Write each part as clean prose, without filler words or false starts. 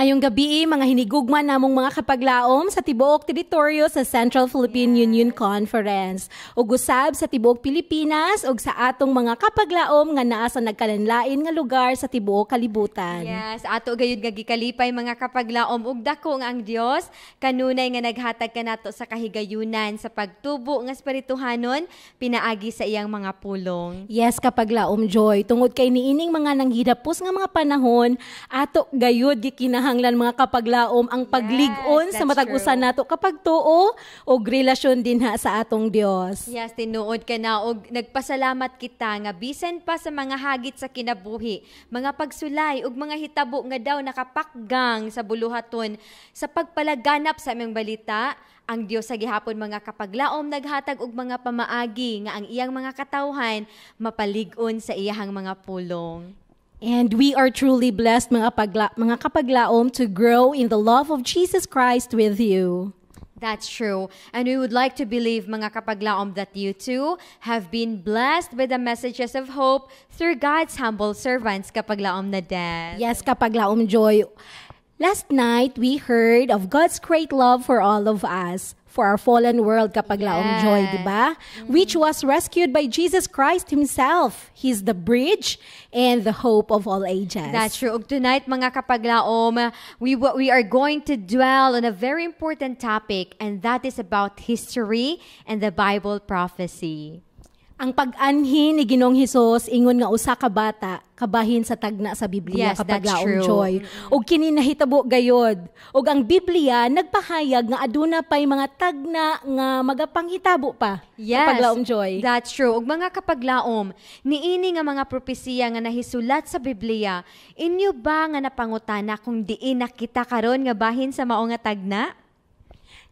Maayong gabi, mga hinigugma namong mga kapaglaom sa tibuok teritoryo sa Central Philippine Union Conference. Ug usab sa tibuok Pilipinas ug sa atong mga kapaglaom nga naa sa nagkalanlain nga lugar sa tibuok kalibutan. Yes, ato gayud nga gikalipay mga kapaglaom ug dako nga ang Dios kanunay nga naghatag kanato sa kahigayunan sa pagtubo nga espirituhanon pinaagi sa iyang mga pulong. Yes, kapaglaom Joy, tungod kay niining mga nanghirapos nga mga panahon, ato gayud gikinahanglan mga kapaglaom ang paglig-on sa matag usa nato kapag tuo og relasyon dinha sa atong Dios. Yes, tinuod ka na og nagpasalamat kita nga bisan pa sa mga hagit sa kinabuhi, mga pagsulay ug mga hitabo nga daw nakapakgang sa buluhaton sa pagpalaganap sa among balita. Ang Dios sa gihapon mga kapaglaom naghatag og mga pamaagi nga ang iyang mga katawhan mapalig-on sa iyahang mga pulong. And we are truly blessed mga kapaglaom to grow in the love of Jesus Christ with you. That's true. And we would like to believe mga kapaglaom that you too have been blessed by the messages of hope through God's humble servants kapaglaom na Dad. Yes, kapaglaom Joy. Last night, we heard of God's great love for all of us, for our fallen world, kapaglaom Joy, di ba? Which was rescued by Jesus Christ Himself. He's the bridge and the hope of all ages. That's true. Ug tonight, mga kapaglaom, we are going to dwell on a very important topic, and that is about history and the Bible prophecy. Ang pag-anhi ni Ginoong Hesus ingon nga usa ka bata kabahin sa tagna sa Biblia, yes, kapaglaom Joy. Ug kini nahitabo gayod. Ug ang Biblia nagpahayag nga aduna pay mga tagna nga magapanghitabo pa. Yes, kapaglaom Joy. That's true. Ug mga kapaglaom, niini nga mga propesiya nga nahisulat sa Biblia, inyo ba nga napangutana kung diin nakita karon nga bahin sa mao nga tagna?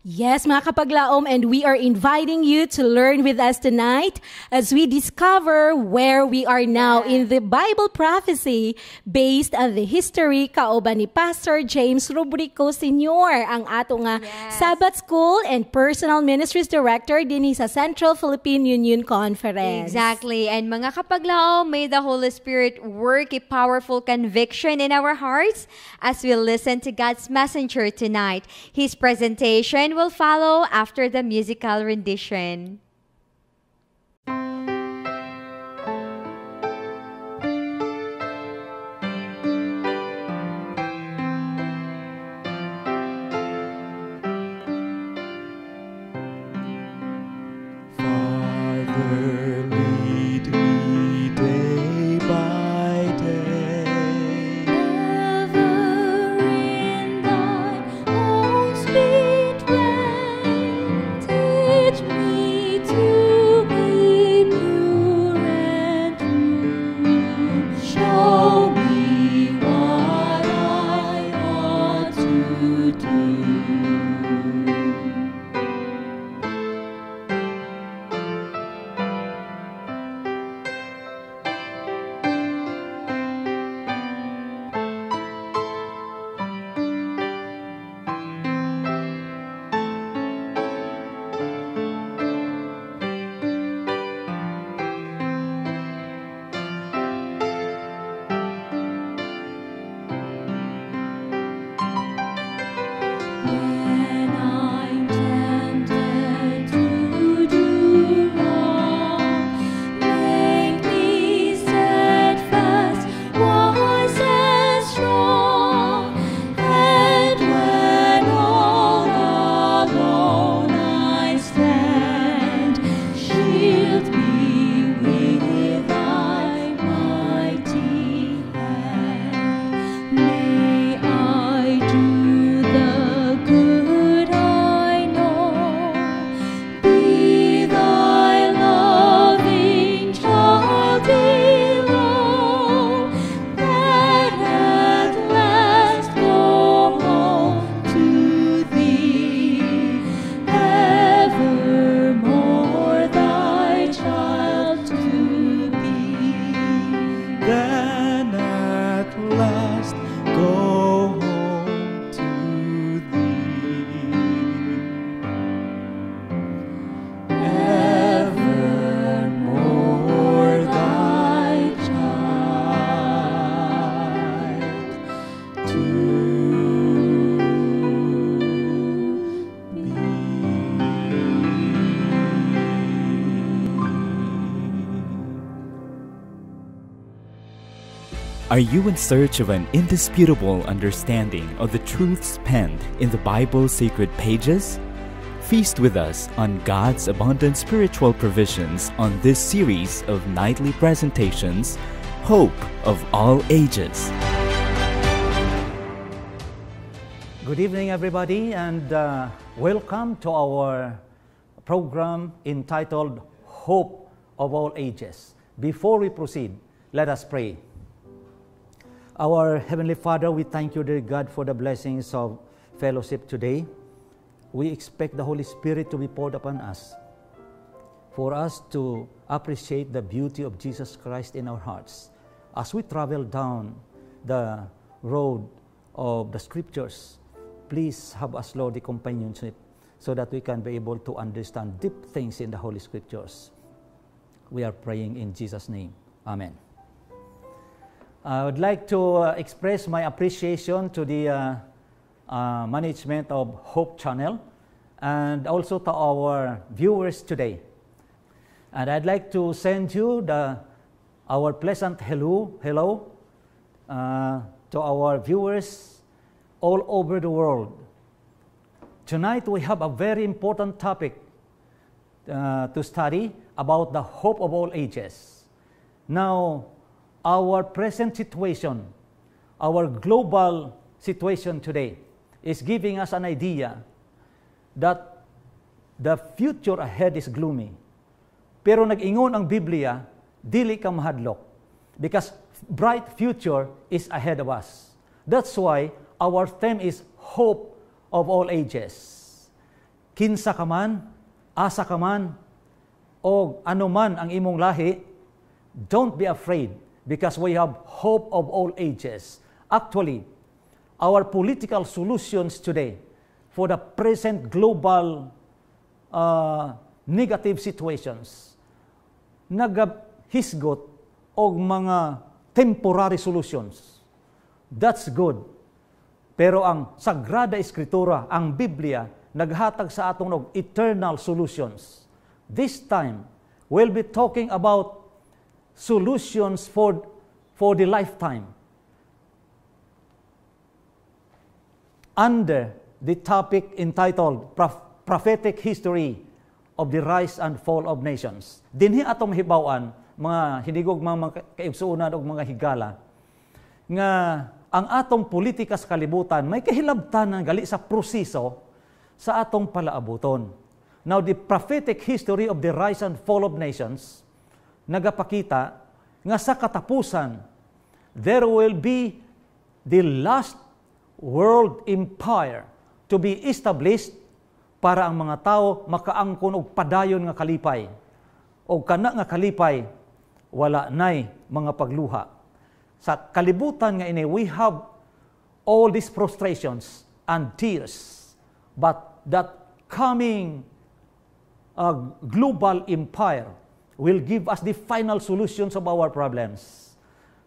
Yes, mga kapaglaom, and we are inviting you to learn with us tonight as we discover where we are now in the Bible prophecy based on the history kauban ni Pastor James Rubrico Sr., ang ato nga Sabbath School and Personal Ministries Director dinhi sa Central Philippine Union Conference. Exactly. And mga kapaglaom, may the Holy Spirit work a powerful conviction in our hearts as we listen to God's messenger tonight. His presentation will follow after the musical rendition. Good. Are you in search of an indisputable understanding of the truths penned in the Bible's sacred pages? Feast with us on God's abundant spiritual provisions on this series of nightly presentations, Hope of All Ages. Good evening, everybody, and welcome to our program entitled Hope of All Ages. Before we proceed, let us pray. Our Heavenly Father, we thank you, dear God, for the blessings of fellowship today. We expect the Holy Spirit to be poured upon us, for us to appreciate the beauty of Jesus Christ in our hearts. As we travel down the road of the Scriptures, please have us, Lord, the companionship so that we can be able to understand deep things in the Holy Scriptures. We are praying in Jesus' name. Amen. I would like to express my appreciation to the management of Hope Channel and also to our viewers today. And I'd like to send you our pleasant hello to our viewers all over the world. Tonight we have a very important topic to study about the hope of all ages. Now, our present situation, our global situation today is giving us an idea that the future ahead is gloomy. Pero nag-ingon ang Biblia, dili ka mahadlok, because bright future is ahead of us. That's why our theme is Hope of All Ages. Kinsa ka man, asa ka man, o ano man ang imong lahi, don't be afraid, because we have hope of all ages. Actually, our political solutions today for the present global negative situations, nagahisgot og mga temporary solutions. That's good. Pero ang Sagrada Escritura, ang Biblia, naghatag sa atong og eternal solutions. This time, we'll be talking about solutions for the lifetime under the topic entitled Prophetic History of the Rise and Fall of Nations. Dinhi atong hibaw-an, mga hinigog mga kaigsuonan o mga higala, nga ang atong politika sa kalibutan may kahilabtanan gali sa proseso sa atong palaabuton. Now, the prophetic history of the rise and fall of nations nagapakita nga sa katapusan, there will be the last world empire to be established para ang mga tao makaangkon og padayon nga kalipay. O kana nga kalipay, wala nay mga pagluha. Sa kalibutan nga ini, we have all these frustrations and tears, but that coming global empire will give us the final solutions of our problems.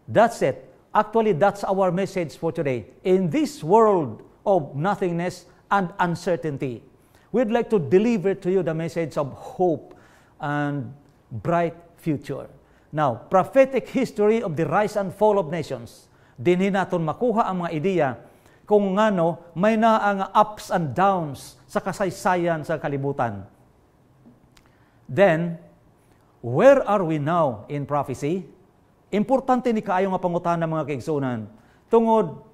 That's it. Actually, that's our message for today. In this world of nothingness and uncertainty, we'd like to deliver to you the message of hope and bright future. Now, prophetic history of the rise and fall of nations. Dinhi naton makuha ang mga ideya kung ngano may nga ups and downs sa kasaysayan sa kalibutan. Then, where are we now in prophecy? Importante ni kaayo nga pangutana mga kaigsuonan. Tungod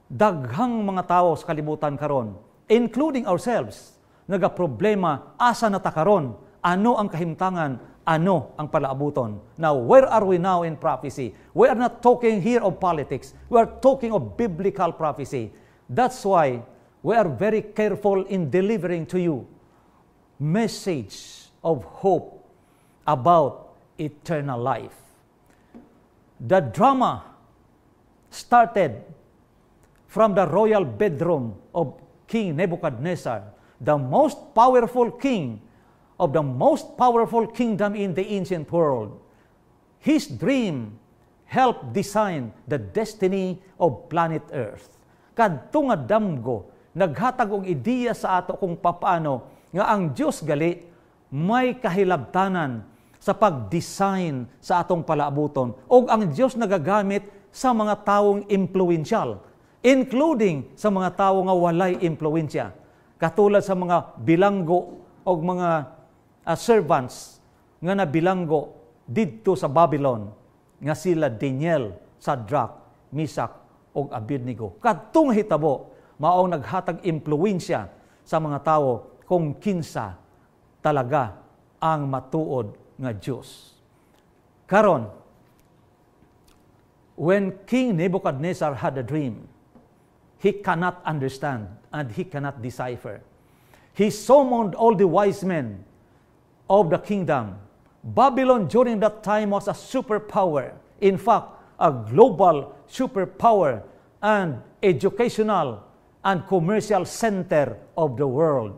daghang mga tao sa kalibutan karon, including ourselves, nagaproblema asa na ta karon, ano ang kahimtangan, ano ang palaabuton. Now, where are we now in prophecy? We are not talking here of politics. We are talking of biblical prophecy. That's why we are very careful in delivering to you message of hope about eternal life. The drama started from the royal bedroom of King Nebuchadnezzar, the most powerful king of the most powerful kingdom in the ancient world. His dream helped design the destiny of planet Earth. Kadto nga damgo, naghatag og ideya sa ato kung papaano nga ang Dios gali may kahilabtanan sa pag-design sa atong palaabuton. O ang Diyos nagagamit sa mga taong impluensyal, including sa mga tao nga walay impluensya, katulad sa mga bilanggo o mga servants nga nabilanggo didto sa Babylon, nga sila Daniel, Shadrach, Meshach, o Abednego. Kadtong hitabo, maong naghatag impluensya sa mga tao kung kinsa talaga ang matuod nga Diyos. Karon, when King Nebuchadnezzar had a dream, he cannot understand and he cannot decipher. He summoned all the wise men of the kingdom. Babylon during that time was a superpower. In fact, a global superpower and educational and commercial center of the world.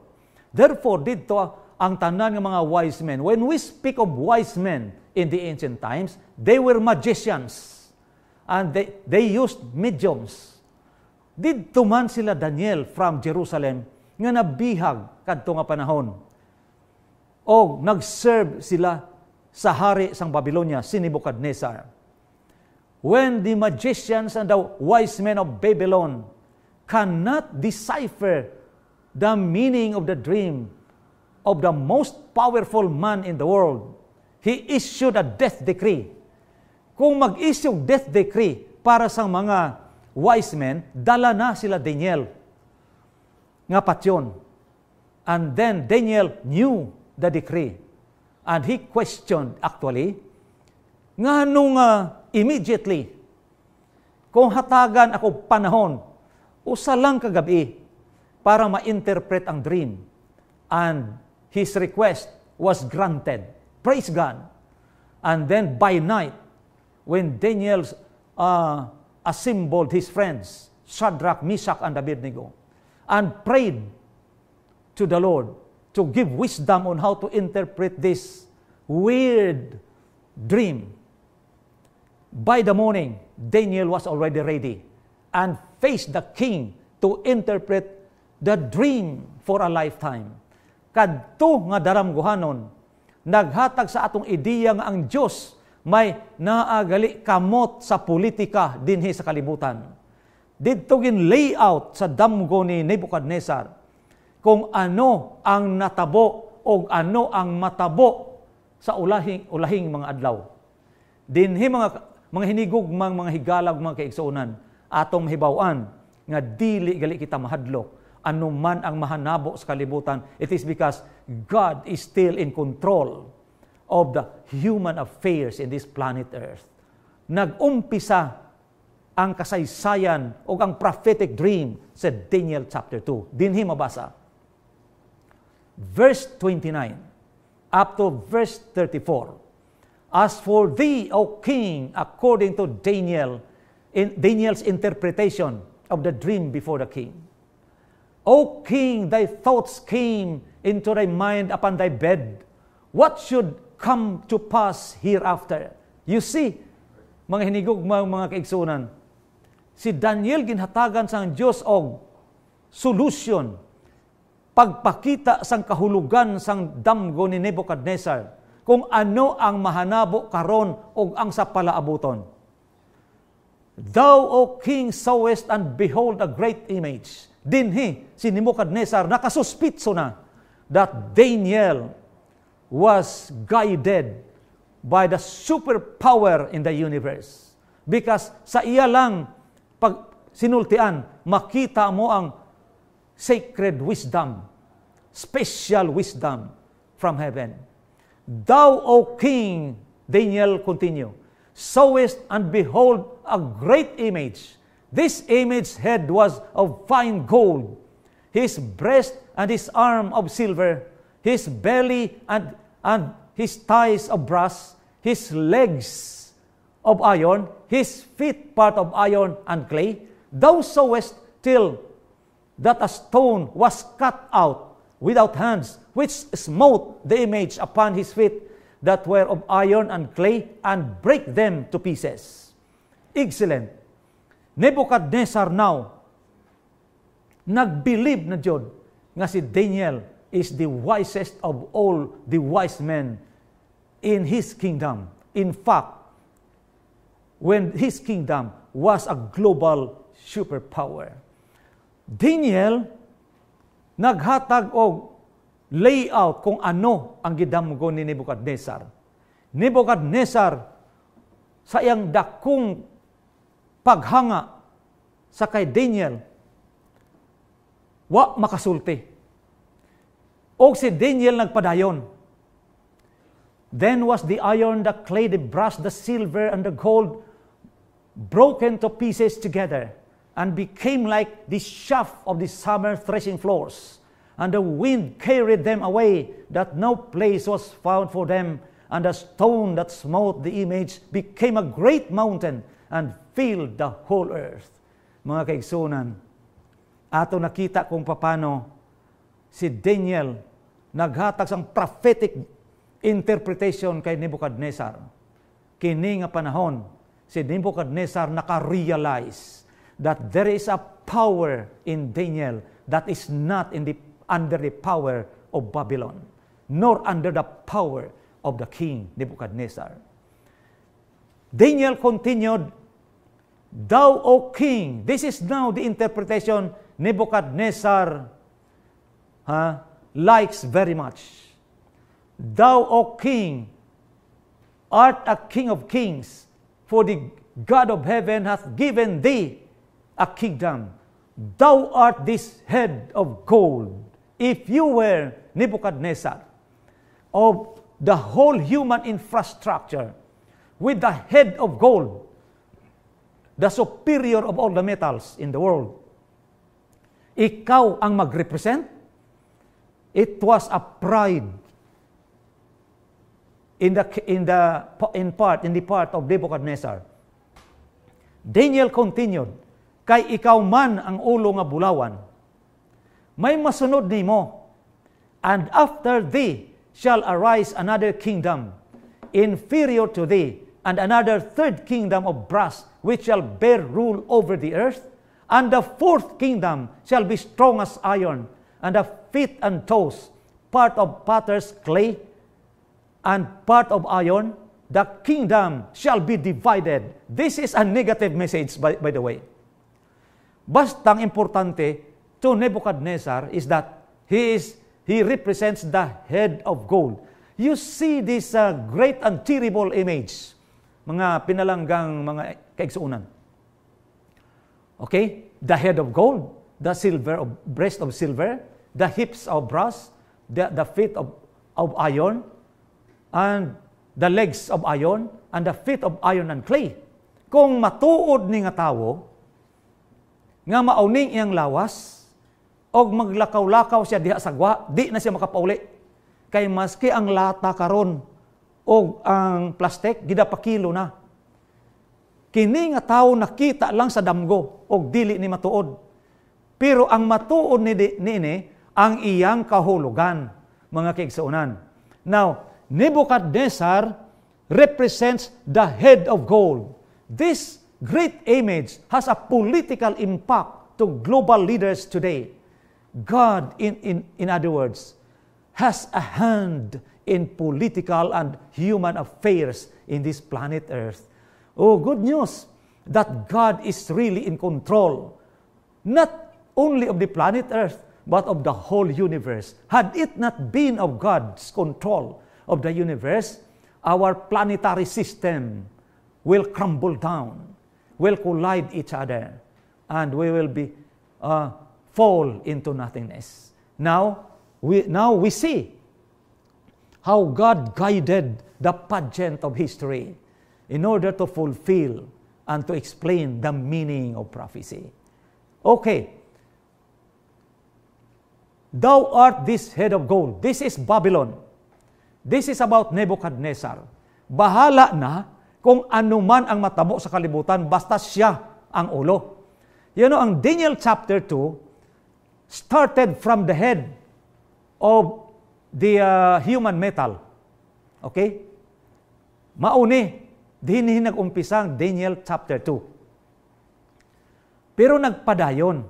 Therefore, dito ang tanan ng mga wise men. When we speak of wise men in the ancient times, they were magicians and they used mediums. Didto man sila Daniel from Jerusalem nga nabihag kadto nga panahon. O nag-serve sila sa hari sang Babylonia, si Nebuchadnezzar. When the magicians and the wise men of Babylon cannot decipher the meaning of the dream of the most powerful man in the world, he issued a death decree. Kung mag-issue death decree para sa mga wise men, dala na sila Daniel nga patyon. And then Daniel knew the decree. And he questioned actually, nga nung immediately, kung hatagan ako panahon, usa lang kagabi para ma-interpret ang dream. And his request was granted. Praise God. And then by night, when Daniel assembled his friends, Shadrach, Meshach, and Abednego, and prayed to the Lord to give wisdom on how to interpret this weird dream. By the morning, Daniel was already ready and faced the king to interpret the dream for a lifetime. Kadto nga daramguhanon, naghatag sa atong ideya nga ang Diyos may naagali kamot sa politika dinhi sa kalibutan. Didto gin layout sa damgo ni Nebuchadnezzar kung ano ang natabo o ano ang matabo sa ulahing mga adlaw. Dinhi mga hinigugmang mga higalag, mga kaigsuonan, atong mahibaw-an nga dili gali kita mahadlok anuman ang mahanabo sa kalibutan. It is because God is still in control of the human affairs in this planet Earth. Nag-umpisa ang kasaysayan o ang prophetic dream sa Daniel chapter 2. Dinhi mabasa. Verse 29 up to verse 34. As for thee, O king, according to Daniel's interpretation of the dream before the king. O king, thy thoughts came into thy mind upon thy bed. What should come to pass hereafter? You see, mga hinigugmang mga kaigsunan, si Daniel ginhatagan sang Dios og solution, pagpakita sang kahulugan sang damgo ni Nebuchadnezzar kung ano ang mahanabo karon og ang sa palaabuton. Thou, O king, sawest and behold a great image. Dinhi si Nebuchadnezzar nakasuspitso na that Daniel was guided by the superpower in the universe. Because sa iya lang pag sinultian, makita mo ang sacred wisdom, special wisdom from heaven. Thou, O king, Daniel continue, sawest and behold a great image. This image's head was of fine gold, his breast and his arm of silver, his belly and his thighs of brass, his legs of iron, his feet part of iron and clay. Thou sawest till that a stone was cut out without hands, which smote the image upon his feet that were of iron and clay, and break them to pieces. Excellent. Nebuchadnezzar now nagbilib na jud nga si Daniel is the wisest of all the wise men in his kingdom. In fact, when his kingdom was a global superpower. Daniel naghatag og layout kung ano ang gidamgo ni Nebuchadnezzar. Nebuchadnezzar sa iyang dakong paghanga sa kay Daniel, wa makasulti. O si Daniel nagpadayon. Then was the iron, the clay, the brass, the silver, and the gold broken to pieces together, and became like the chaff of the summer threshing floors. And the wind carried them away, that no place was found for them. And the stone that smote the image became a great mountain, and filled the whole earth. Mga kaigsunan, ato nakita kung paano si Daniel naghatag sang prophetic interpretation kay Nebuchadnezzar. Kini nga panahon, si Nebuchadnezzar naka-realize that there is a power in Daniel that is not under the power of Babylon, nor under the power of the king Nebuchadnezzar. Daniel continued, "Thou, O king," this is now the interpretation Nebuchadnezzar likes very much. "Thou, O king, art a king of kings, for the God of heaven hath given thee a kingdom. Thou art this head of gold." If you were Nebuchadnezzar, of the whole human infrastructure, with the head of gold, the superior of all the metals in the world, ikaw ang mag-represent, it was a pride in the part of Nebuchadnezzar. Daniel continued, "Kay ikaw man ang ulo nga bulawan, may masunod nimo, and after thee shall arise another kingdom inferior to thee, and another third kingdom of brass, which shall bear rule over the earth. And the fourth kingdom shall be strong as iron, and the feet and toes, part of potter's clay, and part of iron. The kingdom shall be divided." This is a negative message, by the way. Bastang importante to Nebuchadnezzar is that he represents the head of gold. You see this great and terrible image, mga pinalanggang mga kaigsuunan. Okay? The head of gold, the breast of silver, the hips of brass, the feet of iron, and the legs of iron, and the feet of iron and clay. Kung matuod ni nga tawo, nga mauning iyang lawas, og maglakaw-lakaw siya diha sa gwa, di na siya makapauli. Kay maski ang lata karon og ang plastic gidapakilo na. Kini nga tawo nakita lang sa damgo og dili ni matuod. Pero ang matuod ni ang iyang kahulugan, mga kaigsuonan. Now, Nebuchadnezzar represents the head of gold. This great image has a political impact to global leaders today. God, in other words, has a hand in political and human affairs in this planet Earth. Oh, good news that God is really in control, not only of the planet Earth, but of the whole universe. Had it not been of God's control of the universe, our planetary system will crumble down, will collide each other, and we will be fall into nothingness. Now we see how God guided the pageant of history in order to fulfill and to explain the meaning of prophecy. Okay. Thou art this head of gold. This is Babylon. This is about Nebuchadnezzar. Bahala na kung ano man ang matabo sa kalibutan, basta siya ang ulo. You know, ang Daniel chapter 2 started from the head of the human metal. Okay? Mauni, dihin nag-umpisang Daniel chapter 2. Pero nagpadayon,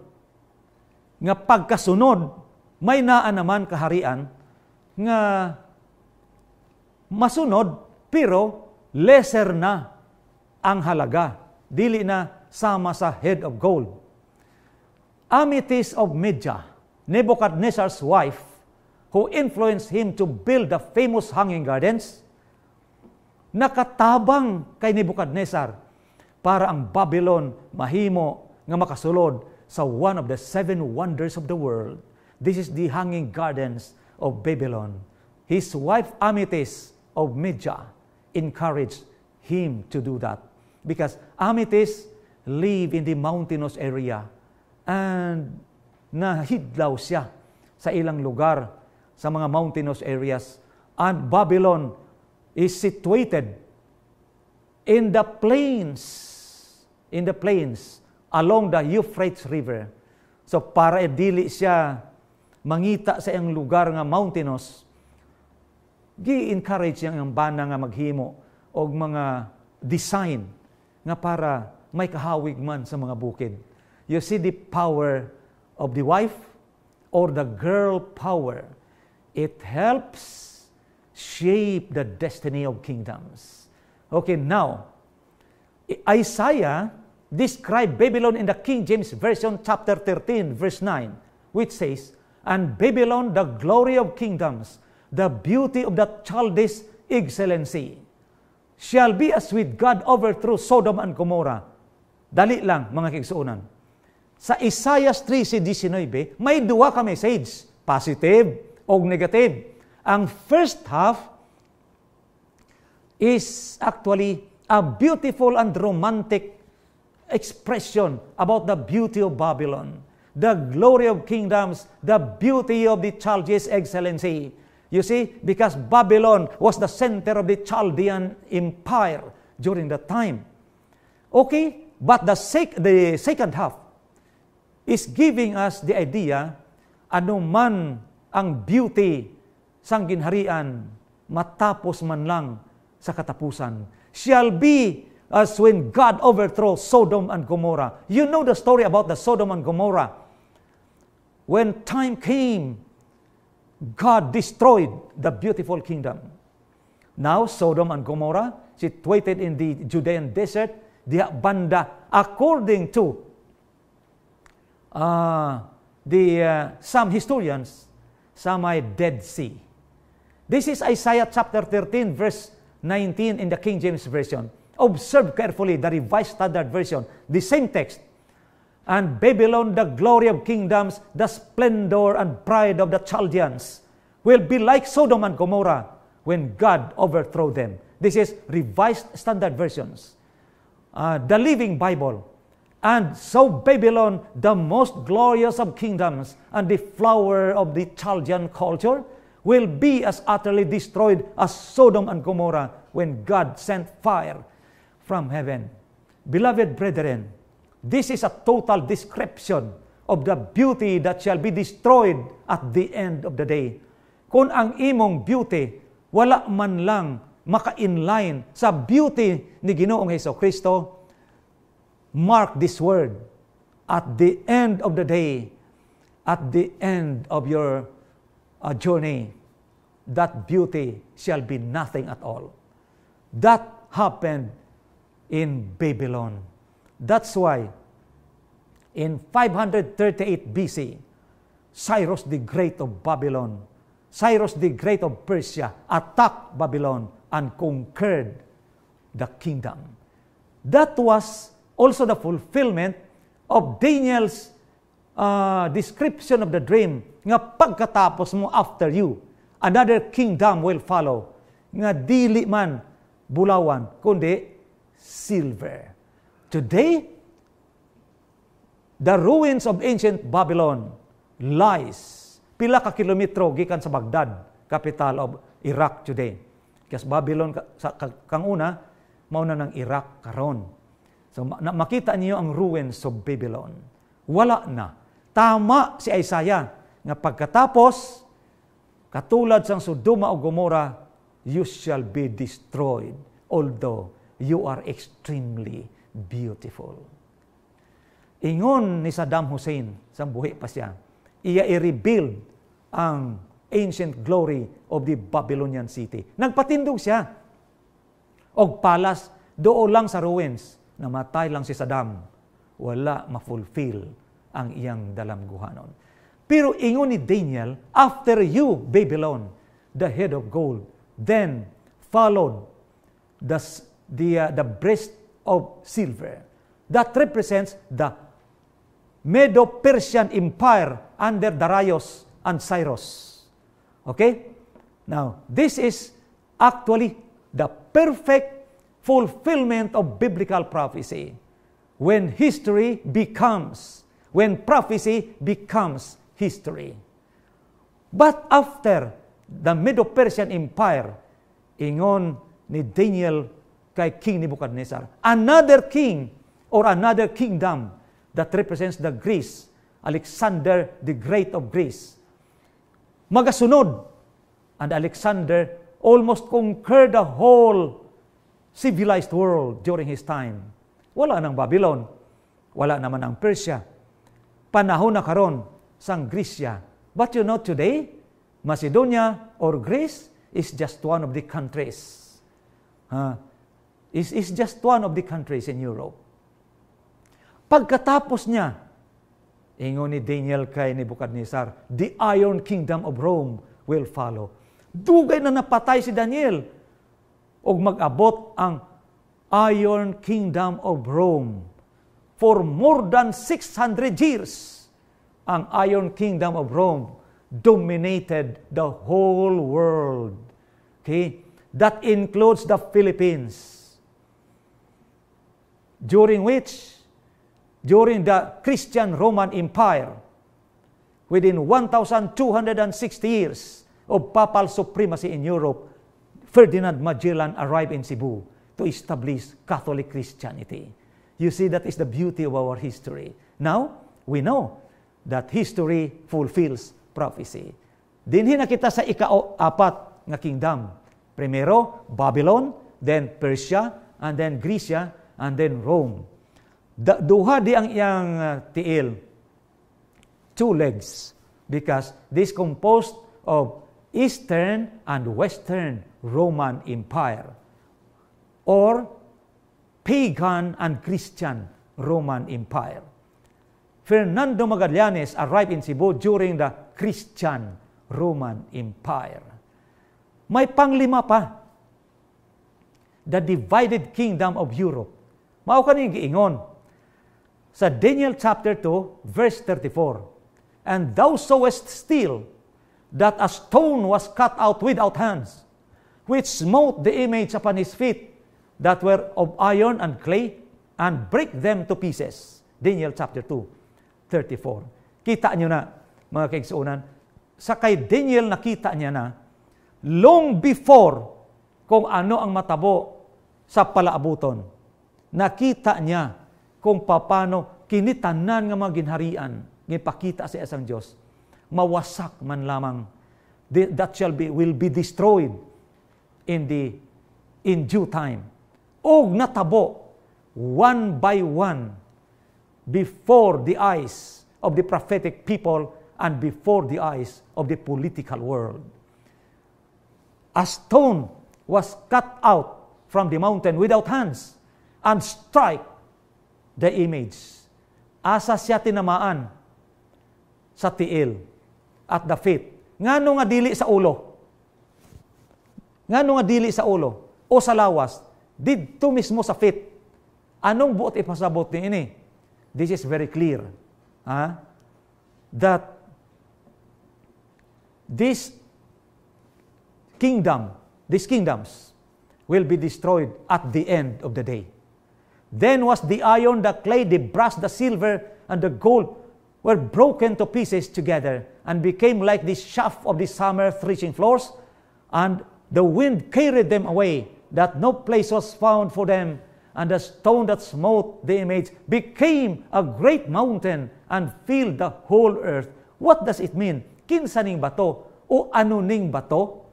nga pagkasunod, may naan naman kaharian, nga masunod, pero lesser na ang halaga dili na sama sa head of gold. Amethyst of Media, Nebuchadnezzar's wife, who influenced him to build the famous hanging gardens, nakatabang kay Nebuchadnezzar para ang Babylon mahimo nga makasulod sa one of the 7 wonders of the world. This is the hanging gardens of Babylon. His wife Amethyst of Media encouraged him to do that because Amethyst live in the mountainous area and nahidlaw siya sa ilang lugar sa mga mountainous areas, and Babylon is situated in the plains along the Euphrates River. So para dili siya mangita sa iyang lugar nga mountainous, gi-encourage yang bana nga maghimo og mga design nga para may kahawig man sa mga bukid. You see the power of the wife or the girl power. It helps shape the destiny of kingdoms. Okay, now, Isaiah described Babylon in the King James Version, chapter 13, verse 9, which says, "And Babylon, the glory of kingdoms, the beauty of the Chaldees' excellency, shall be as with God overthrew Sodom and Gomorrah." Dali lang, mga kaigsuonan. Sa Isaiah 3:19, may duwa ka message, positive o negative. Ang first half is actually a beautiful and romantic expression about the beauty of Babylon, the glory of kingdoms, the beauty of the Chaldees' excellency. You see, because Babylon was the center of the Chaldean Empire during that time. Okay, but the second half is giving us the idea, ano man ang beauty sang ginharian, matapos man lang sa katapusan, shall be as when God overthrew Sodom and Gomorrah. You know the story about the Sodom and Gomorrah. When time came, God destroyed the beautiful kingdom. Now, Sodom and Gomorrah, situated in the Judean desert, diha banda, according to some historians, sa may Dead Sea. This is Isaiah chapter 13, verse 19 in the King James Version. Observe carefully the Revised Standard Version, the same text. "And Babylon, the glory of kingdoms, the splendor and pride of the Chaldeans, will be like Sodom and Gomorrah when God overthrew them." This is Revised Standard Versions. The Living Bible. "And so Babylon, the most glorious of kingdoms and the flower of the Chaldean culture, will be as utterly destroyed as Sodom and Gomorrah when God sent fire from heaven." Beloved brethren, this is a total description of the beauty that shall be destroyed at the end of the day. Kung ang imong beauty, wala man lang maka-inline sa beauty ni Ginoong Hesukristo, mark this word, at the end of the day, at the end of your journey, that beauty shall be nothing at all. That happened in Babylon. That's why in 538 BC, Cyrus the Great of Babylon, Cyrus the Great of Persia attacked Babylon and conquered the kingdom. That was also the fulfillment of Daniel's description of the dream, nga pagkatapos mo, after you, another kingdom will follow, nga dili man bulawan, kundi silver. Today, the ruins of ancient Babylon lies pila ka kilometro gikan sa Baghdad, capital of Iraq today. Kasi Babylon, kang una, mauna ng Iraq karon. So makita niyo ang ruins of Babylon. Wala na. Tama si Isaiah nga pagkatapos, katulad sang Sodoma o Gomorrah, you shall be destroyed, although you are extremely beautiful. Ingon ni Saddam Hussein, sa buhi pa siya, iya i-rebuild ang ancient glory of the Babylonian city. Nagpatindog siya og palas doon lang sa ruins. namatay lang si Saddam, wala ma-fulfill ang iyang dalamguhanon. Pero ingon ni Daniel, after you, Babylon, the head of gold, then followed the breast of silver. That represents the Medo-Persian Empire under Darius and Cyrus. Okay? Now, this is actually the perfect fulfillment of biblical prophecy. When prophecy becomes history. But after the Medo-Persian Empire, ingon ni Daniel kay King Nebuchadnezzar, another king or another kingdom that represents the Greece, Alexander the Great of Greece, magasunod. And Alexander almost conquered the whole civilized world during his time. Wala nang Babylon, wala naman ang Persia. Panahon na karon sang Grisya. But you know today, Macedonia or Greece is just one of the countries. Is just one of the countries in Europe. Pagkatapos niya, ingon ni Daniel kay Nebuchadnezzar, the Iron Kingdom of Rome will follow. Dugay na napatay si Daniel. Og mag-abot ang Iron Kingdom of Rome. For more than 600 years, ang Iron Kingdom of Rome dominated the whole world. Okay? That includes the Philippines. During the Christian Roman Empire, within 1,260 years of papal supremacy in Europe, Ferdinand Magellan arrived in Cebu to establish Catholic Christianity. You see, that is the beauty of our history. Now, we know that history fulfills prophecy. Dinhi na kita sa ika-apat nga kingdom. Primero, Babylon, then Persia, and then Grecia, and then Rome. Duha di ang iyang tiil. Two legs. Because this composed of Eastern and Western Roman Empire. Or pagan and Christian Roman Empire. Fernando Magallanes arrived in Cebu during the Christian Roman Empire. May panglima pa. The divided kingdom of Europe. Mao kaning giingon sa Daniel chapter 2 verse 34. And thou sawest still that a stone was cut out without hands, which smote the image upon his feet, that were of iron and clay, and break them to pieces. Daniel chapter 2, 34. Kita nyo na, mga kaigsuunan, sa kay Daniel nakita niya na, long before kung ano ang matabo sa palaabuton, nakita niya kung paano kinitanan nga mga ginharian, gipakita sa isang Diyos, mawasak man lamang, that will be destroyed in due time. Og natabo, one by one, before the eyes of the prophetic people and before the eyes of the political world. A stone was cut out from the mountain without hands and strike the image. Asa siya tinamaan sa tiil at the feet. Ngano nga dili sa ulo? Ngano nga dili sa ulo o sa lawas? Didto mismo sa feet. Anong buot ipasabot ni ini? This is very clear. That these kingdoms will be destroyed at the end of the day. Then was the iron, the clay, the brass, the silver, and the gold were broken to pieces together and became like the shaft of the summer threshing floors, and the wind carried them away, that no place was found for them, and the stone that smote the image became a great mountain and filled the whole earth. What does it mean? Kinsa ning bato o ano ning bato?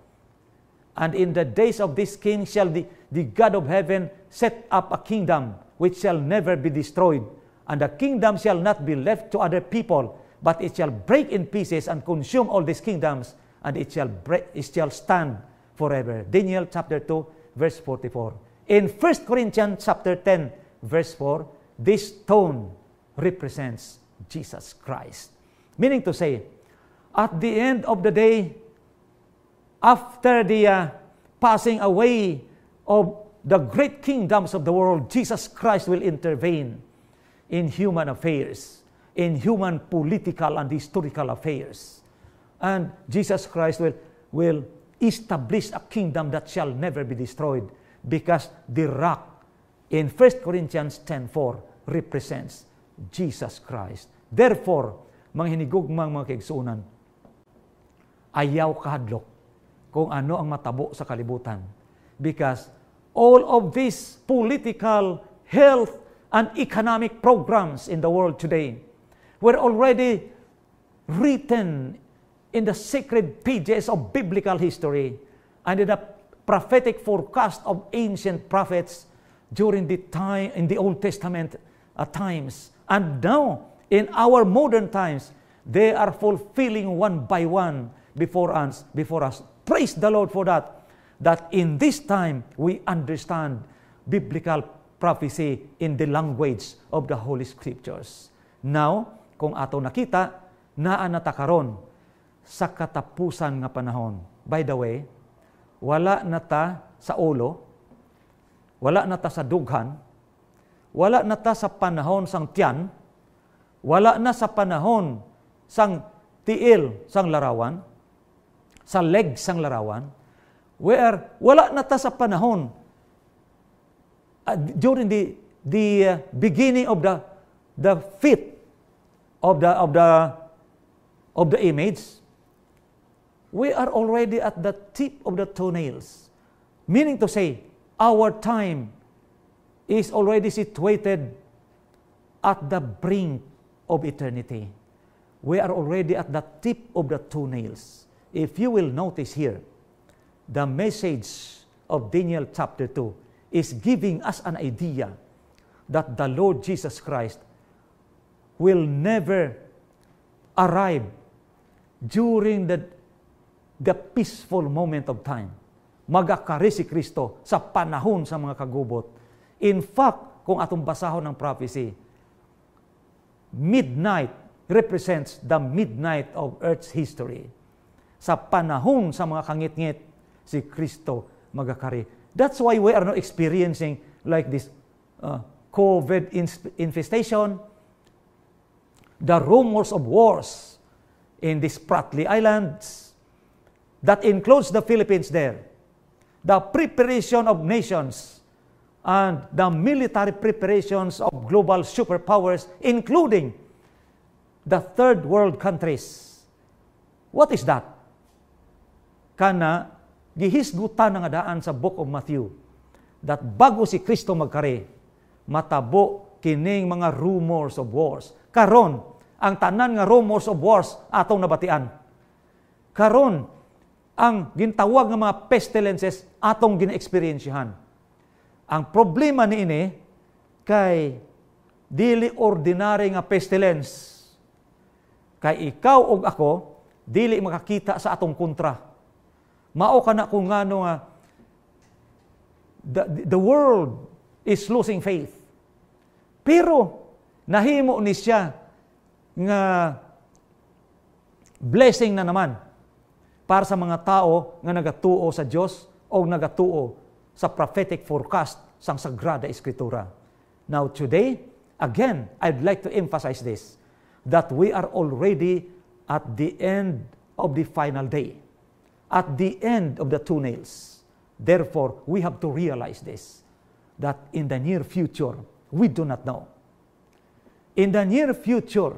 And in the days of this king shall the God of heaven set up a kingdom which shall never be destroyed, and the kingdom shall not be left to other people, but it shall break in pieces and consume all these kingdoms, and it shall stand forever. Daniel chapter 2 verse 44. In 1 Corinthians chapter 10 verse 4, this stone represents Jesus Christ. Meaning to say, at the end of the day, after the passing away of the great kingdoms of the world, Jesus Christ will intervene in human affairs, in human political and historical affairs. And Jesus Christ will establish a kingdom that shall never be destroyed, because the rock in 1 Corinthians 10:4 represents Jesus Christ. Therefore, mga hinigugmang mga kaigsuonan, ayaw kahadlok kung ano ang matabo sa kalibutan. Because all of these political, health, and economic programs in the world today were already written in the sacred pages of biblical history and in the prophetic forecast of ancient prophets during the time in the Old Testament times. And now, in our modern times, they are fulfilling one by one before us. Praise the Lord for that. That in this time, we understand biblical prophecy in the language of the Holy Scriptures. Now, kung ato nakita, naa na ta karon sa katapusan nga panahon. By the way, wala na ta sa ulo, wala na ta sa dughan, wala na ta sa panahon sang tiyan, wala na sa panahon sang tiil sang larawan, sa leg sang larawan, where wala na ta sa panahon during the beginning of the feet of the image. We are already at the tip of the toenails. Meaning to say, our time is already situated at the brink of eternity. We are already at the tip of the toenails. If you will notice here, the message of Daniel chapter 2 is giving us an idea that the Lord Jesus Christ will never arrive during the peaceful moment of time. Magakari si Kristo sa panahon sa mga kagubot. In fact, kung atong basahon ng prophecy, midnight represents the midnight of Earth's history. Sa panahon sa mga kangit-ngit, si Kristo magakari. That's why we are not experiencing like this COVID infestation, the rumors of wars in the Spratly Islands, that includes the Philippines there, the preparation of nations, and the military preparations of global superpowers, including the third world countries. What is that? Kana, gihisgutan nga daan sa Book of Matthew, that bago si Kristo magkari, matabo kining mga rumors of wars. Karon, ang tanan nga rumors of wars atong nabatian. Karon, ang gintawag nga mga pestilences atong gina-experiensyahan. Ang problema niini kay dili ordinary nga pestilence. Kay ikaw ug ako dili makakita sa atong kontra. Mao kana kung ngano nga the world is losing faith. Pero nahimo ni siya nga blessing na naman para sa mga tao nga nagatuo sa Dios o nagatuo sa prophetic forecast sang Sagrada Escritura. Now today, again, I'd like to emphasize this, that we are already at the end of the final day, at the end of the toenails. Therefore, we have to realize this, that in the near future, we do not know. In the near future,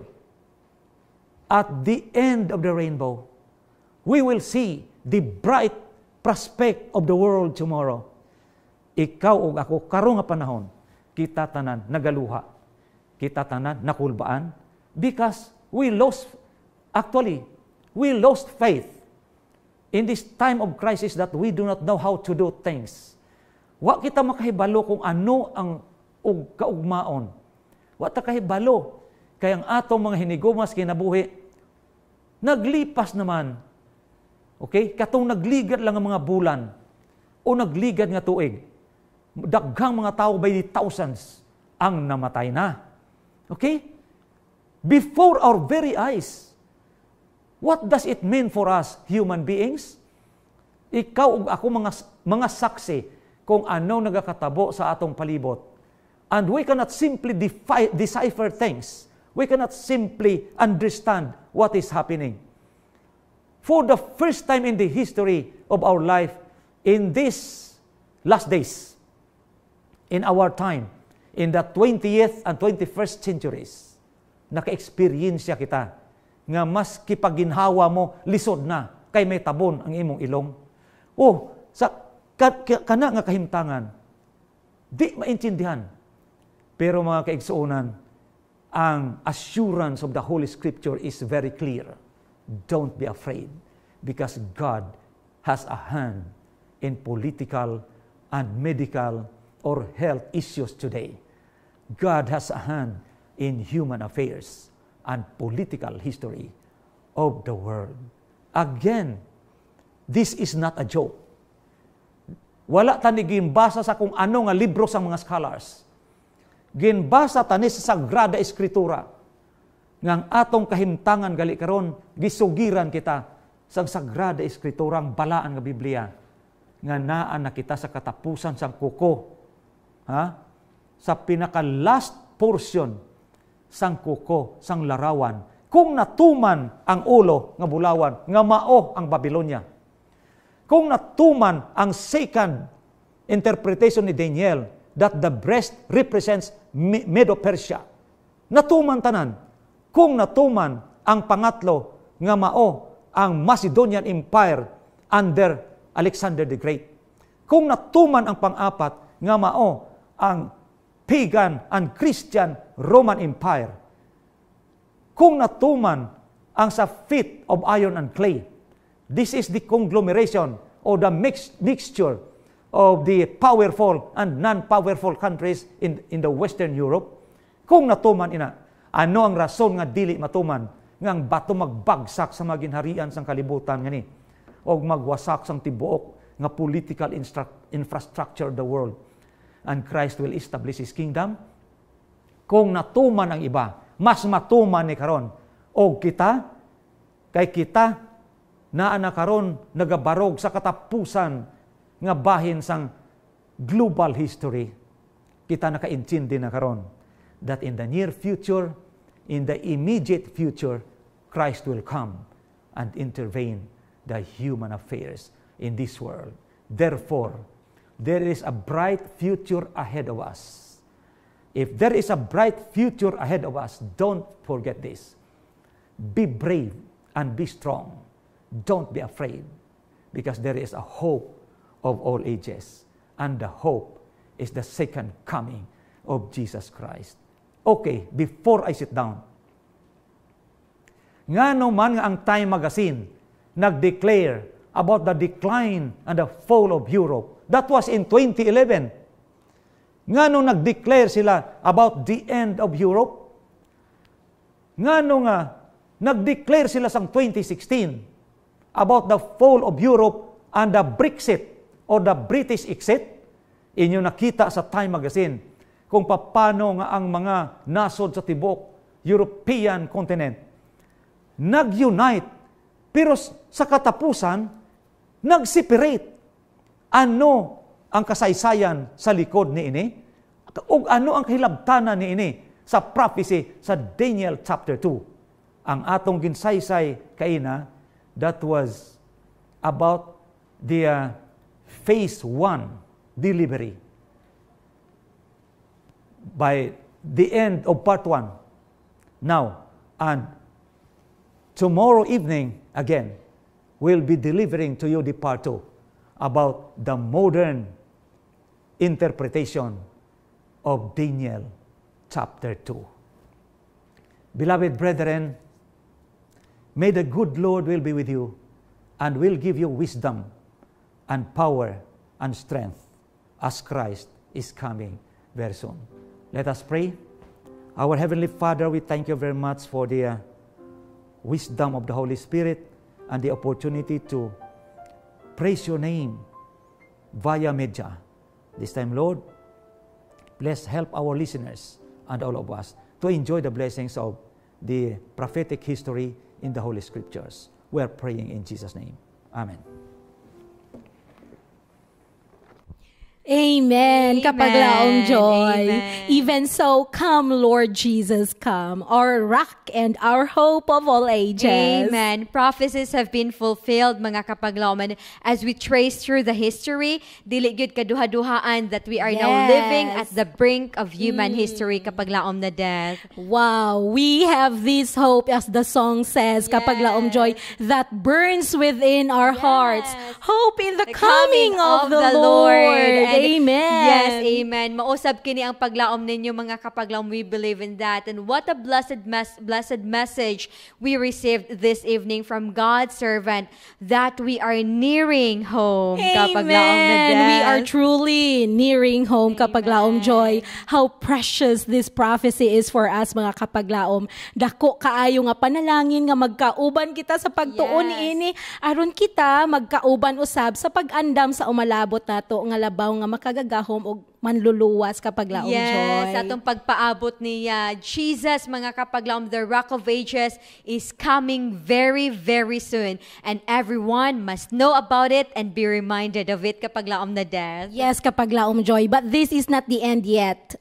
at the end of the rainbow, we will see the bright prospect of the world tomorrow. Ikaw o ako, karong nga panahon, kita tanan nagaluha, kita tanan nakulbaan, because we lost faith in this time of crisis that we do not know how to do things. Wa kita makahibalo kung ano ang kaugmaon. Wa ta kahibalo kay ang atong mga hinigumas kinabuhi naglipas naman. Okay? Katong nagligad lang ang mga bulan o nagligad nga tuig. Daghang mga tao by the thousands ang namatay na. Okay? Before our very eyes. What does it mean for us, human beings? Ikaw ug ako mga saksi kung ano nagakatabo sa atong palibot. And we cannot simply decipher things. We cannot simply understand what is happening. For the first time in the history of our life, in these last days, in our time, in the 20th and 21st centuries, naka-experiensya kita nga mas kipaginhawa mo, lisod na, kay may tabon ang imong ilong. Sa kana nga kahimtangan, di maintindihan. Pero mga kaigsuonan, ang assurance of the Holy Scripture is very clear. Don't be afraid, because God has a hand in political and medical or health issues today. God has a hand in human affairs and political history of the world. Again, this is not a joke. Wala tani ginbasa sa kung ano nga libro sa mga scholars. Ginbasa tani sa Sagrada Escritura. Ngang atong kahimtangan gali karon gisugiran kita sa Sagrada Escritura, ang balaan nga Biblia. Nga naa na kita sa katapusan sang kuko. Sa pinaka-last portion sang kuko, sang larawan. Kung natuman ang ulo nga bulawan, nga mao ang Babylonia. Kung natuman ang second interpretation ni Daniel that the breast represents Medo-Persia, natuman tanan. Kung natuman ang pangatlo nga mao ang Macedonian Empire under Alexander the Great. Kung natuman ang pang-apat nga mao ang pagan and Christian Roman Empire. Kung natuman ang sa feet of iron and clay. This is the conglomeration or the mixture of the powerful and non-powerful countries in the Western Europe. Kung natuman ina, ano ang rason nga dili matuman ngang bato magbagsak sa maginharian sang kalibutan ngani o magwasak sang tibuok nga political infrastructure of the world, and Christ will establish His kingdom? Kung natuman ang iba, mas matuman ni karon. O kita, kay kita naa na karon nagabarog sa katapusan nga bahin sang global history. Kita nakaintindi na karon that in the near future, in the immediate future, Christ will come and intervene the human affairs in this world. Therefore, there is a bright future ahead of us. If there is a bright future ahead of us, don't forget this. Be brave and be strong. Don't be afraid, because there is a hope of all ages, and the hope is the second coming of Jesus Christ. Okay, before I sit down, ngano man nga ang Time Magazine nag-declare about the decline and the fall of Europe. That was in 2011. Ngano nag-declare sila about the end of Europe? Ngano nga nag-declare sila sa 2016 about the fall of Europe and the Brexit or the British exit? Inyo nakita sa Time Magazine kung paano nga ang mga nasod sa tibok European continent nag-unite, pero sa katapusan nag-separate. Ano ang kasaysayan sa likod ni ini? O ano ang kahilabtanan ni ini sa prophecy sa Daniel chapter 2? Ang atong ginsaysay kaina, that was about the phase 1 delivery. By the end of part 1. Now, and tomorrow evening, again, we'll be delivering to you the part 2 about the modern interpretation of Daniel chapter 2. Beloved brethren, may the good Lord will be with you and will give you wisdom and power and strength as Christ is coming very soon. Let us pray. Our Heavenly Father, we thank you very much for the wisdom of the Holy Spirit and the opportunity to praise your name via media. This time, Lord, help our listeners and all of us to enjoy the blessings of the prophetic history in the Holy Scriptures. We are praying in Jesus' name. Amen. Amen. Kapaglaong joy. Amen. Even so, come, Lord Jesus, come, our rock and our hope of all ages. Amen. Prophecies have been fulfilled, mga kapaglaom. As we trace through the history, dili gyud kaduha-duhaan that we are now living at the brink of human history, kapaglaom na death. Wow, we have this hope, as the song says, kapaglaom joy, that burns within our hearts. Hope in the coming of the Lord. Amen. Yes, amen. Mausab kini ang paglaom ninyo, mga kapaglaom. We believe in that. And what a blessed message we received this evening from God's servant, that we are nearing home. Amen. We are truly nearing home, kapaglaom joy. How precious this prophecy is for us, mga kapaglaom. Dako kaayo nga panalangin nga magkauban kita sa pagtuon ini, aron kita magkauban usab sa pag-andam sa umalabot nato nga labaw nga makagagahom og manluluwas kapaglaom joy. Yes, atong pagpaabot niya. Jesus, mga kapaglaom, the Rock of Ages is coming very, very soon. And everyone must know about it and be reminded of it, kapaglaom na death. Yes, kapaglaom joy. But this is not the end yet.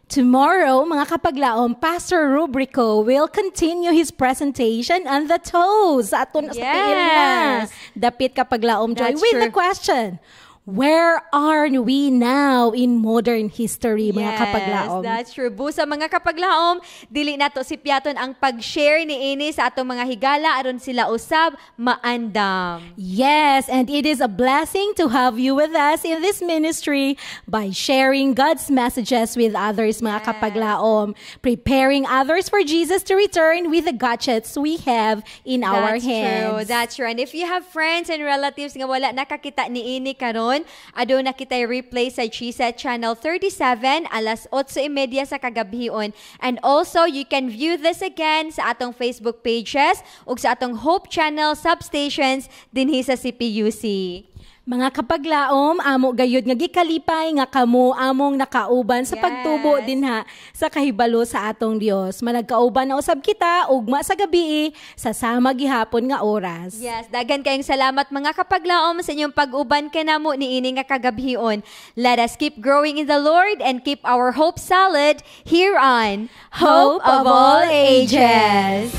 Tomorrow, mga kapaglaom, Pastor Rubrico will continue his presentation on the toes. Aton sa tingin na. Dapit kapaglaom joy. That's With true. the question, where are we now in modern history, mga kapaglaom? That's true. Busa, mga kapaglaom, dili nato si Piaton ang pag-share ni ini sa atong mga higala aron sila usab maandam. Yes, and it is a blessing to have you with us in this ministry by sharing God's messages with others, mga kapaglaom, preparing others for Jesus to return with the gadgets we have in our hands. That's true. And if you have friends and relatives nga wala nakakita ni ini karon, aduna kitay replay sa GSET Channel 37 alas 8:30 sa kagabhion. And also, you can view this again sa atong Facebook pages ug sa atong Hope Channel substations dinhi sa CPUC. Mga kapaglaom, amo gayud nga gikalipay nga kamo among nakauban sa pagtubo dinha sa kahibalo sa atong Dios. Managkauban na usab kita ugma sa gabi sa sama gihapon nga oras. Yes, dagan kayong salamat, mga kapaglaom, sa inyong pag-uban kanamo niini nga kagabhion. Let us keep growing in the Lord and keep our hope solid here on Hope of All Ages.